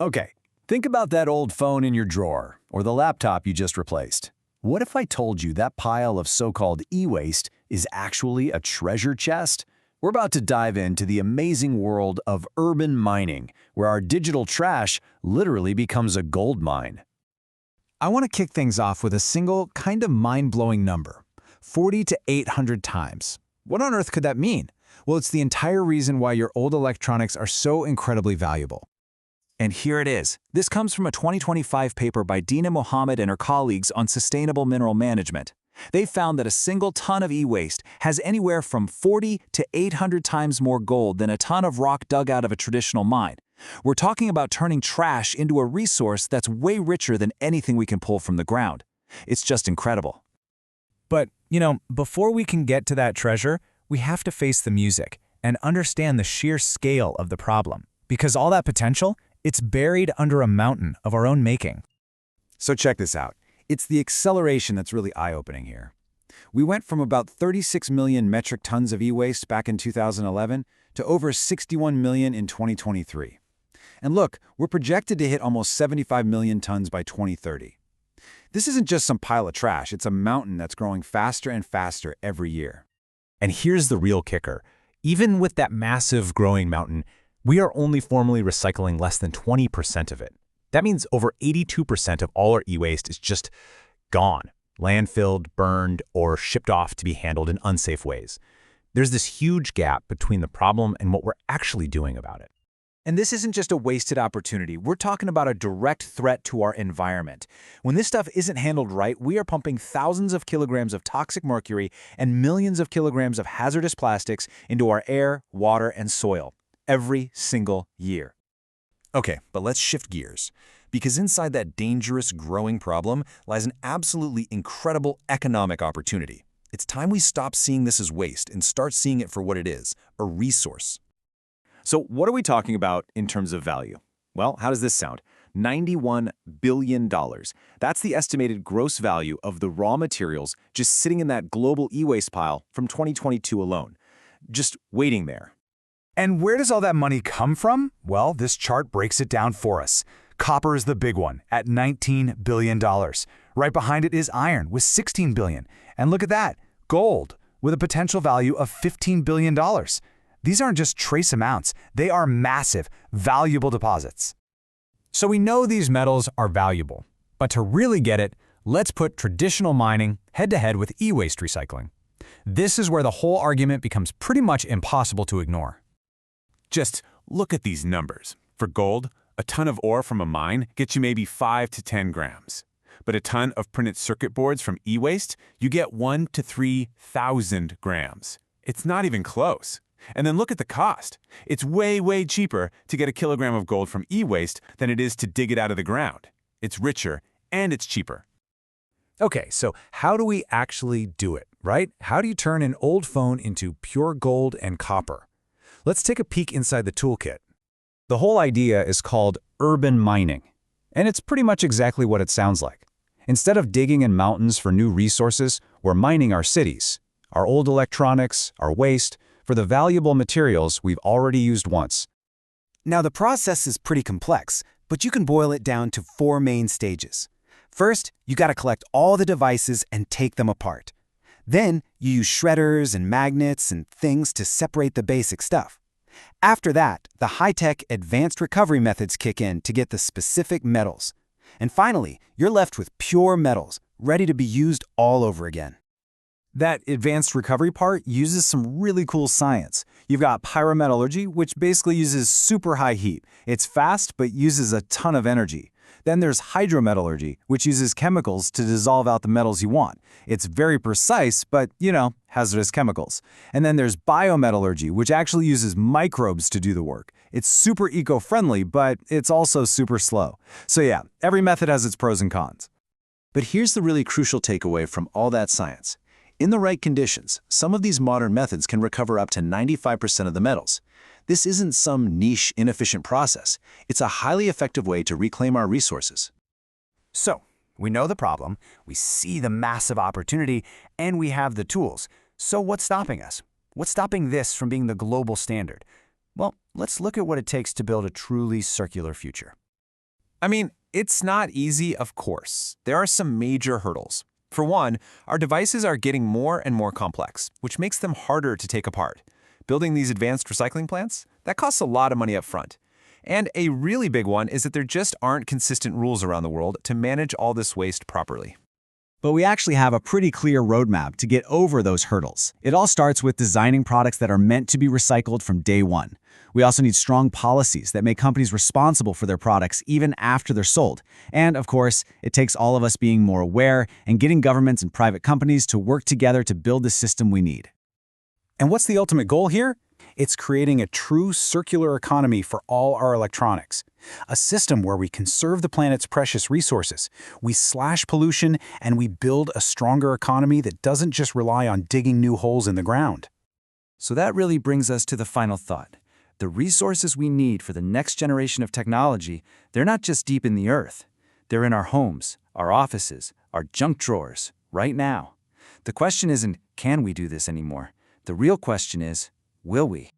Okay, think about that old phone in your drawer or the laptop you just replaced. What if I told you that pile of so-called e-waste is actually a treasure chest? We're about to dive into the amazing world of urban mining, where our digital trash literally becomes a gold mine. I want to kick things off with a single, kind of mind-blowing number, 40 to 800 times. What on earth could that mean? Well, it's the entire reason why your old electronics are so incredibly valuable. And here it is. This comes from a 2025 paper by Dina Mohammed and her colleagues on sustainable mineral management. They found that a single ton of e-waste has anywhere from 40 to 800 times more gold than a ton of rock dug out of a traditional mine. We're talking about turning trash into a resource that's way richer than anything we can pull from the ground. It's just incredible. But, before we can get to that treasure, we have to face the music and understand the sheer scale of the problem. Because all that potential, it's buried under a mountain of our own making. So check this out. It's the acceleration that's really eye-opening here. We went from about 36 million metric tons of e-waste back in 2011 to over 61 million in 2023. And look, we're projected to hit almost 75 million tons by 2030. This isn't just some pile of trash, it's a mountain that's growing faster and faster every year. And here's the real kicker. Even with that massive growing mountain, we are only formally recycling less than 20% of it. That means over 82% of all our e-waste is just gone, landfilled, burned, or shipped off to be handled in unsafe ways. There's this huge gap between the problem and what we're actually doing about it. And this isn't just a wasted opportunity. We're talking about a direct threat to our environment. When this stuff isn't handled right, we are pumping thousands of kilograms of toxic mercury and millions of kilograms of hazardous plastics into our air, water, and soil every single year. Okay, but let's shift gears, because inside that dangerous, growing problem lies an absolutely incredible economic opportunity. It's time we stop seeing this as waste and start seeing it for what it is, a resource. So what are we talking about in terms of value? Well, how does this sound? $91 billion. That's the estimated gross value of the raw materials just sitting in that global e-waste pile from 2022 alone. Just waiting there. And where does all that money come from? Well, this chart breaks it down for us. Copper is the big one at $19 billion. Right behind it is iron with $16 billion. And look at that, gold with a potential value of $15 billion. These aren't just trace amounts, they are massive, valuable deposits. So we know these metals are valuable, but to really get it, let's put traditional mining head-to-head with e-waste recycling. This is where the whole argument becomes pretty much impossible to ignore. Just look at these numbers. For gold, a ton of ore from a mine gets you maybe 5 to 10 grams. But a ton of printed circuit boards from e-waste, you get 1 to 3,000 grams. It's not even close. And then look at the cost. It's way, way cheaper to get a kilogram of gold from e-waste than it is to dig it out of the ground. It's richer and it's cheaper. Okay, so how do we actually do it, right? How do you turn an old phone into pure gold and copper? Let's take a peek inside the toolkit. The whole idea is called urban mining, and it's pretty much exactly what it sounds like. Instead of digging in mountains for new resources, we're mining our cities, our old electronics, our waste, for the valuable materials we've already used once. Now, the process is pretty complex, but you can boil it down to 4 main stages. First, you got to collect all the devices and take them apart. Then, you use shredders and magnets and things to separate the basic stuff. After that, the high-tech advanced recovery methods kick in to get the specific metals. And finally, you're left with pure metals, ready to be used all over again. That advanced recovery part uses some really cool science. You've got pyrometallurgy, which basically uses super high heat. It's fast, but uses a ton of energy. Then there's hydrometallurgy, which uses chemicals to dissolve out the metals you want. It's very precise, but, hazardous chemicals. And then there's biometallurgy, which actually uses microbes to do the work. It's super eco-friendly, but it's also super slow. So yeah, every method has its pros and cons. But here's the really crucial takeaway from all that science. In the right conditions, some of these modern methods can recover up to 95% of the metals. This isn't some niche, inefficient process. It's a highly effective way to reclaim our resources. So, we know the problem, we see the massive opportunity, and we have the tools. So what's stopping us? What's stopping this from being the global standard? Well, let's look at what it takes to build a truly circular future. I mean, it's not easy, of course. There are some major hurdles. For one, our devices are getting more and more complex, which makes them harder to take apart. Building these advanced recycling plants, that costs a lot of money up front. And a really big one is that there just aren't consistent rules around the world to manage all this waste properly. But we actually have a pretty clear roadmap to get over those hurdles. It all starts with designing products that are meant to be recycled from day one. We also need strong policies that make companies responsible for their products even after they're sold. And, of course, it takes all of us being more aware and getting governments and private companies to work together to build the system we need. And what's the ultimate goal here? It's creating a true circular economy for all our electronics. A system where we conserve the planet's precious resources, we slash pollution, and we build a stronger economy that doesn't just rely on digging new holes in the ground. So that really brings us to the final thought. The resources we need for the next generation of technology, they're not just deep in the earth. They're in our homes, our offices, our junk drawers, right now. The question isn't, can we do this anymore? The real question is, will we?